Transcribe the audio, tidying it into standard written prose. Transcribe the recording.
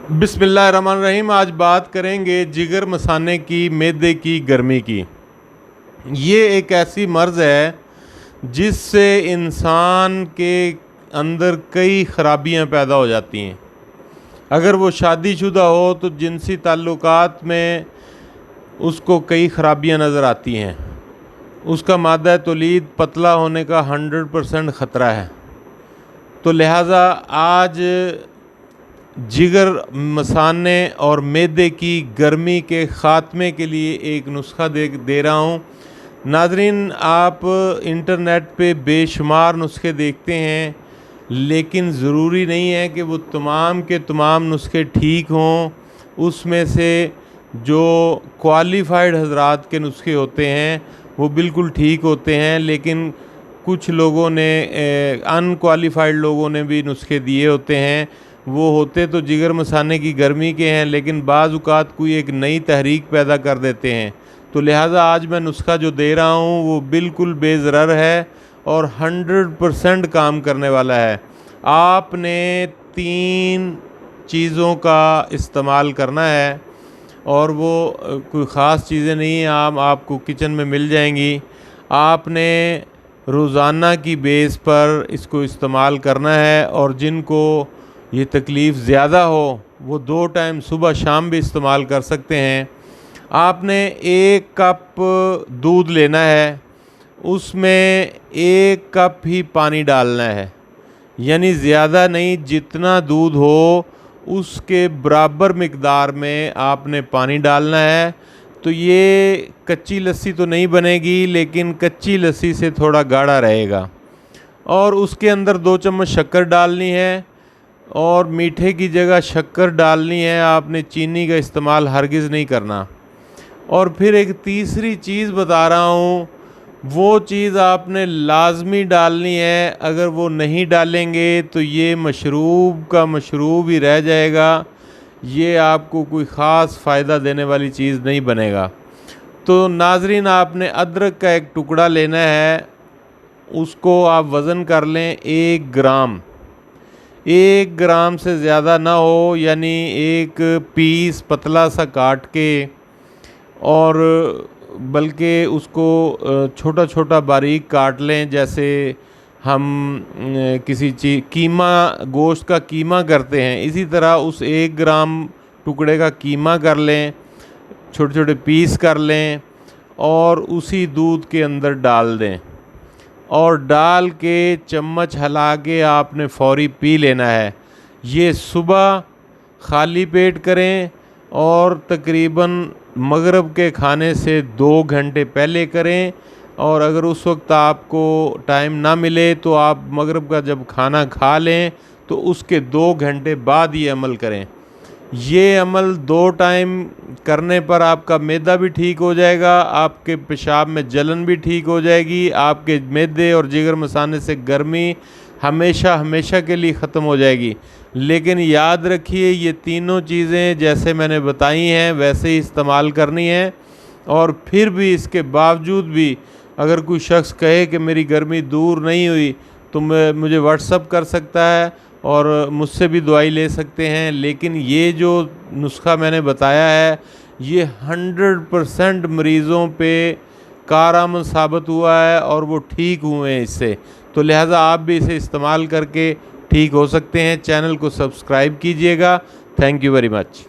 बिस्मिल्लाहिर्रहमानिर्रहीम। आज बात करेंगे जिगर मसाने की, मैदे की गर्मी की। ये एक ऐसी मर्ज़ है जिससे इंसान के अंदर कई ख़राबियाँ पैदा हो जाती हैं। अगर वो शादीशुदा हो तो जिनसी ताल्लुकात में उसको कई ख़राबियाँ नज़र आती हैं। उसका मादा तौलीद पतला होने का 100% ख़तरा है। तो लिहाजा आज जिगर मसाने और मैदे की गर्मी के ख़ात्मे के लिए एक नुस्खा दे रहा हूँ। नाज़रीन, आप इंटरनेट पे बेशुमार नुस्खे देखते हैं, लेकिन ज़रूरी नहीं है कि वो तमाम के तमाम नुस्खे ठीक हों। उसमें से जो क्वालिफ़ाइड हज़रात के नुस्खे होते हैं वो बिल्कुल ठीक होते हैं, लेकिन कुछ लोगों ने अनक्वालिफ़ाइड लोगों ने भी नुस्खे दिए होते हैं। वो होते तो जिगर मसाने की गर्मी के हैं, लेकिन बाज़ औक़ात कोई एक नई तहरीक पैदा कर देते हैं। तो लिहाजा आज मैं नुस्खा जो दे रहा हूँ वो बिल्कुल बेज़रर है और 100% काम करने वाला है। आपने 3 चीज़ों का इस्तेमाल करना है और वो कोई ख़ास चीज़ें नहीं हैं, आपको किचन में मिल जाएंगी। आपने रोज़ाना की बेस पर इसको इस्तेमाल करना है और जिनको ये तकलीफ़ ज़्यादा हो वो 2 टाइम सुबह शाम भी इस्तेमाल कर सकते हैं। आपने 1 कप दूध लेना है, उसमें 1 कप ही पानी डालना है, यानी ज़्यादा नहीं, जितना दूध हो उसके बराबर मिक़दार में आपने पानी डालना है। तो ये कच्ची लस्सी तो नहीं बनेगी, लेकिन कच्ची लस्सी से थोड़ा गाढ़ा रहेगा। और उसके अंदर 2 चम्मच शक्कर डालनी है और मीठे की जगह शक्कर डालनी है। आपने चीनी का इस्तेमाल हरगिज़ नहीं करना। और फिर एक तीसरी चीज़ बता रहा हूँ, वो चीज़ आपने लाज़मी डालनी है। अगर वो नहीं डालेंगे तो ये मशरूब का मशरूब ही रह जाएगा, ये आपको कोई ख़ास फ़ायदा देने वाली चीज़ नहीं बनेगा। तो नाज़रीन, आपने अदरक का एक टुकड़ा लेना है, उसको आप वज़न कर लें 1 ग्राम। 1 ग्राम से ज़्यादा ना हो, यानी एक पीस पतला सा काट के, और बल्कि उसको छोटा छोटा बारीक काट लें, जैसे हम किसी चीज़ कीमा, गोश्त का कीमा करते हैं, इसी तरह उस 1 ग्राम टुकड़े का कीमा कर लें, छोटे छोटे पीस कर लें और उसी दूध के अंदर डाल दें और डाल के चम्मच हिला के आपने फ़ौरी पी लेना है। ये सुबह खाली पेट करें और तकरीबन मगरिब के खाने से 2 घंटे पहले करें। और अगर उस वक्त आपको टाइम ना मिले तो आप मगरिब का जब खाना खा लें तो उसके 2 घंटे बाद ये अमल करें। ये अमल 2 टाइम करने पर आपका मैदा भी ठीक हो जाएगा, आपके पेशाब में जलन भी ठीक हो जाएगी, आपके मैदे और जिगर मसाने से गर्मी हमेशा हमेशा के लिए ख़त्म हो जाएगी। लेकिन याद रखिए, ये तीनों चीज़ें जैसे मैंने बताई हैं वैसे ही इस्तेमाल करनी है। और फिर भी इसके बावजूद भी अगर कोई शख्स कहे कि मेरी गर्मी दूर नहीं हुई, तो मुझे व्हाट्सअप कर सकता है और मुझसे भी दवाई ले सकते हैं। लेकिन ये जो नुस्खा मैंने बताया है ये 100% मरीज़ों पे कारआमद साबित हुआ है और वो ठीक हुए हैं इससे। तो लिहाजा आप भी इसे इस्तेमाल करके ठीक हो सकते हैं। चैनल को सब्सक्राइब कीजिएगा। Thank you very much.